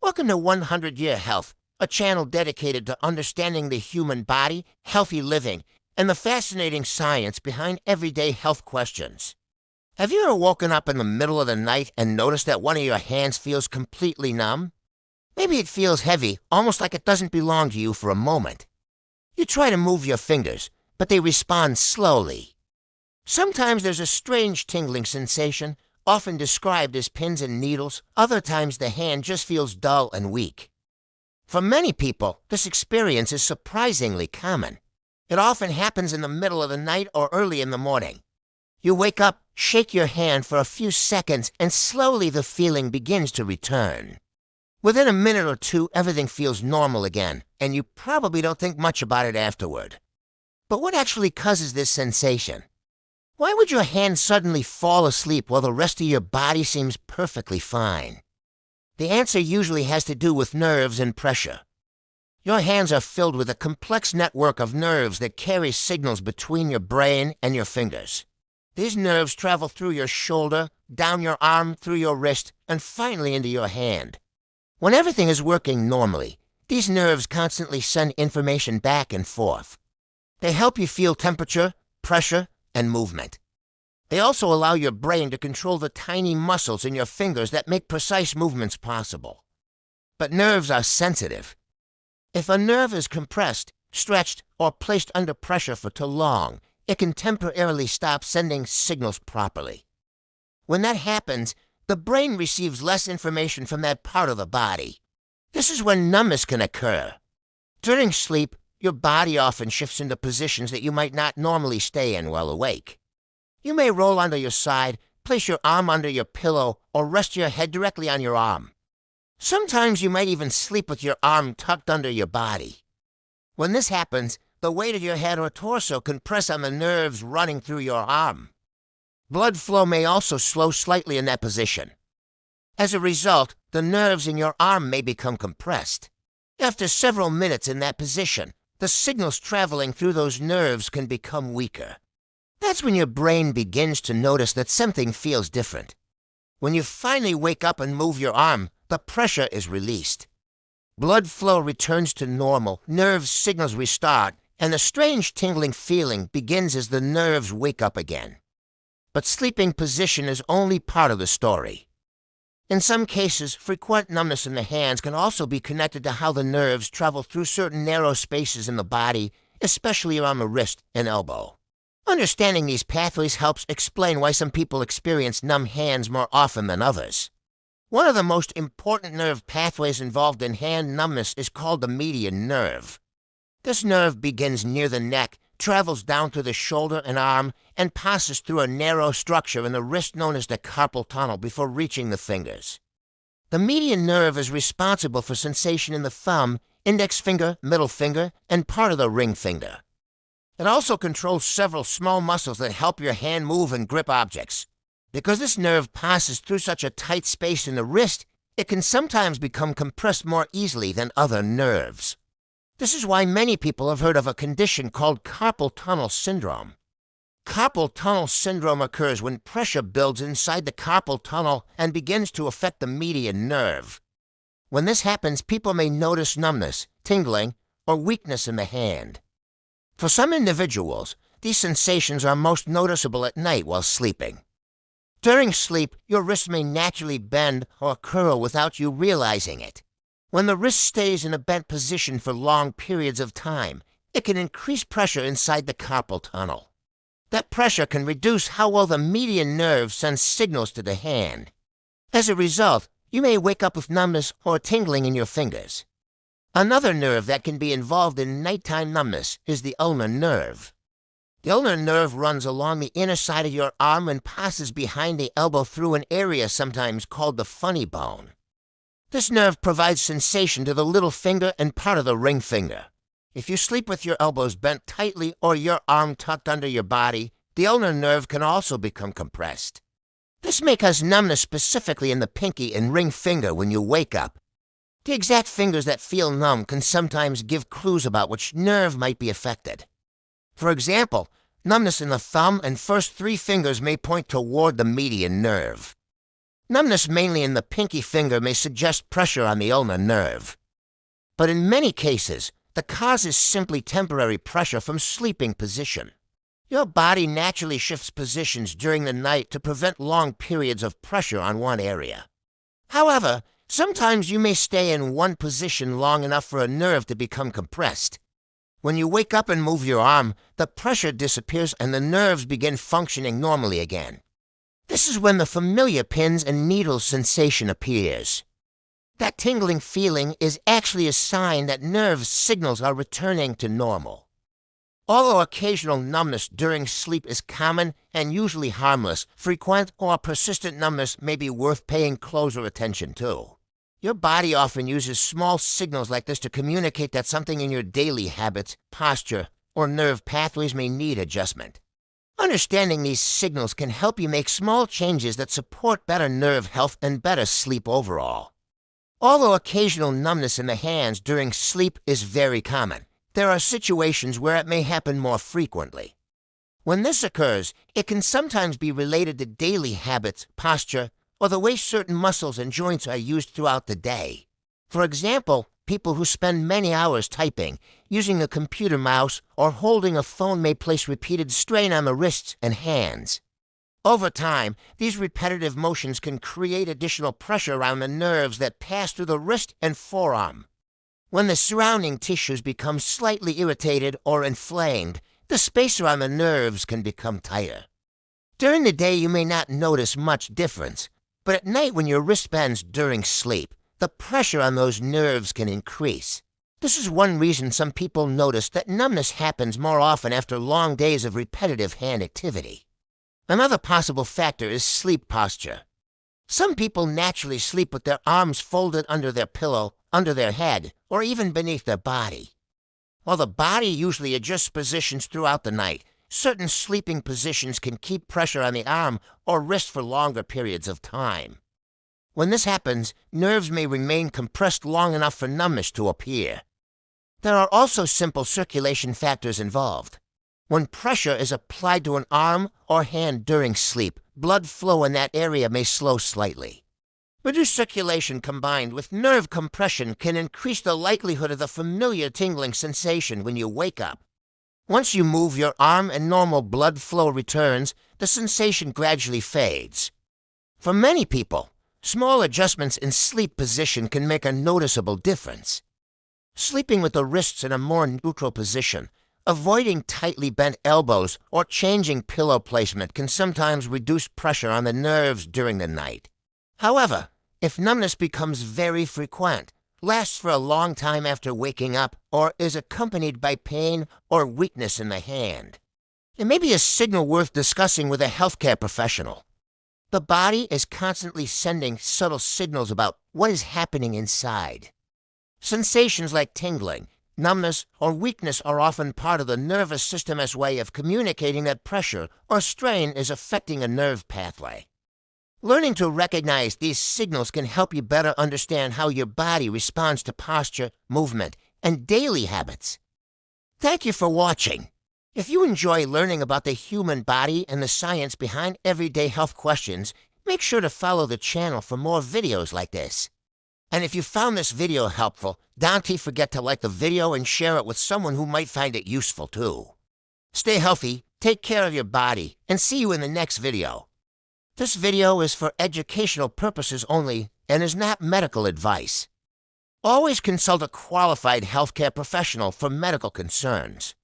Welcome to 100 Year Health, a channel dedicated to understanding the human body, healthy living, and the fascinating science behind everyday health questions. Have you ever woken up in the middle of the night and noticed that one of your hands feels completely numb? Maybe it feels heavy, almost like it doesn't belong to you for a moment. You try to move your fingers, but they respond slowly. Sometimes there's a strange tingling sensation, often described as pins and needles. Other times the hand just feels dull and weak. For many people, this experience is surprisingly common. It often happens in the middle of the night or early in the morning. You wake up, shake your hand for a few seconds, and slowly the feeling begins to return. Within a minute or two, everything feels normal again, and you probably don't think much about it afterward. But what actually causes this sensation? Why would your hand suddenly fall asleep while the rest of your body seems perfectly fine? The answer usually has to do with nerves and pressure. Your hands are filled with a complex network of nerves that carry signals between your brain and your fingers. These nerves travel through your shoulder, down your arm, through your wrist, and finally into your hand. When everything is working normally, these nerves constantly send information back and forth. They help you feel temperature, pressure, and movement. They also allow your brain to control the tiny muscles in your fingers that make precise movements possible. But nerves are sensitive. If a nerve is compressed, stretched, or placed under pressure for too long, it can temporarily stop sending signals properly. When that happens, the brain receives less information from that part of the body. This is when numbness can occur. During sleep, your body often shifts into positions that you might not normally stay in while awake. You may roll onto your side, place your arm under your pillow, or rest your head directly on your arm. Sometimes you might even sleep with your arm tucked under your body. When this happens, the weight of your head or torso can press on the nerves running through your arm. Blood flow may also slow slightly in that position. As a result, the nerves in your arm may become compressed. After several minutes in that position, the signals traveling through those nerves can become weaker. That's when your brain begins to notice that something feels different. When you finally wake up and move your arm, the pressure is released. Blood flow returns to normal, nerve signals restart, and the strange tingling feeling begins as the nerves wake up again. But sleeping position is only part of the story. In some cases, frequent numbness in the hands can also be connected to how the nerves travel through certain narrow spaces in the body, especially around the wrist and elbow. Understanding these pathways helps explain why some people experience numb hands more often than others. One of the most important nerve pathways involved in hand numbness is called the median nerve. This nerve begins near the neck, travels down through the shoulder and arm, and passes through a narrow structure in the wrist known as the carpal tunnel before reaching the fingers. The median nerve is responsible for sensation in the thumb, index finger, middle finger, and part of the ring finger. It also controls several small muscles that help your hand move and grip objects. Because this nerve passes through such a tight space in the wrist, it can sometimes become compressed more easily than other nerves. This is why many people have heard of a condition called carpal tunnel syndrome. Carpal tunnel syndrome occurs when pressure builds inside the carpal tunnel and begins to affect the median nerve. When this happens, people may notice numbness, tingling, or weakness in the hand. For some individuals, these sensations are most noticeable at night while sleeping. During sleep, your wrist may naturally bend or curl without you realizing it. When the wrist stays in a bent position for long periods of time, it can increase pressure inside the carpal tunnel. That pressure can reduce how well the median nerve sends signals to the hand. As a result, you may wake up with numbness or tingling in your fingers. Another nerve that can be involved in nighttime numbness is the ulnar nerve. The ulnar nerve runs along the inner side of your arm and passes behind the elbow through an area sometimes called the funny bone. This nerve provides sensation to the little finger and part of the ring finger. If you sleep with your elbows bent tightly or your arm tucked under your body, the ulnar nerve can also become compressed. This may cause numbness specifically in the pinky and ring finger when you wake up. The exact fingers that feel numb can sometimes give clues about which nerve might be affected. For example, numbness in the thumb and first 3 fingers may point toward the median nerve. Numbness mainly in the pinky finger may suggest pressure on the ulnar nerve. But in many cases, the cause is simply temporary pressure from sleeping position. Your body naturally shifts positions during the night to prevent long periods of pressure on one area. However, sometimes you may stay in one position long enough for a nerve to become compressed. When you wake up and move your arm, the pressure disappears and the nerves begin functioning normally again. This is when the familiar pins and needles sensation appears. That tingling feeling is actually a sign that nerve signals are returning to normal. Although occasional numbness during sleep is common and usually harmless, frequent or persistent numbness may be worth paying closer attention to. Your body often uses small signals like this to communicate that something in your daily habits, posture, or nerve pathways may need adjustment. Understanding these signals can help you make small changes that support better nerve health and better sleep overall. Although occasional numbness in the hands during sleep is very common, there are situations where it may happen more frequently. When this occurs, it can sometimes be related to daily habits, posture, or the way certain muscles and joints are used throughout the day. For example, people who spend many hours typing, using a computer mouse, or holding a phone may place repeated strain on the wrists and hands. Over time, these repetitive motions can create additional pressure around the nerves that pass through the wrist and forearm. When the surrounding tissues become slightly irritated or inflamed, the space around the nerves can become tighter. During the day, you may not notice much difference, but at night when your wrist bends during sleep, the pressure on those nerves can increase. This is one reason some people notice that numbness happens more often after long days of repetitive hand activity. Another possible factor is sleep posture. Some people naturally sleep with their arms folded under their pillow, under their head, or even beneath their body. While the body usually adjusts positions throughout the night, certain sleeping positions can keep pressure on the arm or wrist for longer periods of time. When this happens, nerves may remain compressed long enough for numbness to appear. There are also simple circulation factors involved. When pressure is applied to an arm or hand during sleep, blood flow in that area may slow slightly. Reduced circulation combined with nerve compression can increase the likelihood of the familiar tingling sensation when you wake up. Once you move your arm and normal blood flow returns, the sensation gradually fades. For many people, small adjustments in sleep position can make a noticeable difference. Sleeping with the wrists in a more neutral position, avoiding tightly bent elbows, or changing pillow placement can sometimes reduce pressure on the nerves during the night. However, if numbness becomes very frequent, lasts for a long time after waking up, or is accompanied by pain or weakness in the hand, it may be a signal worth discussing with a healthcare professional. The body is constantly sending subtle signals about what is happening inside. Sensations like tingling, numbness, or weakness are often part of the nervous system's way of communicating that pressure or strain is affecting a nerve pathway. Learning to recognize these signals can help you better understand how your body responds to posture, movement, and daily habits. Thank you for watching. If you enjoy learning about the human body and the science behind everyday health questions, make sure to follow the channel for more videos like this. And if you found this video helpful, don't forget to like the video and share it with someone who might find it useful too. Stay healthy, take care of your body, and see you in the next video. This video is for educational purposes only and is not medical advice. Always consult a qualified healthcare professional for medical concerns.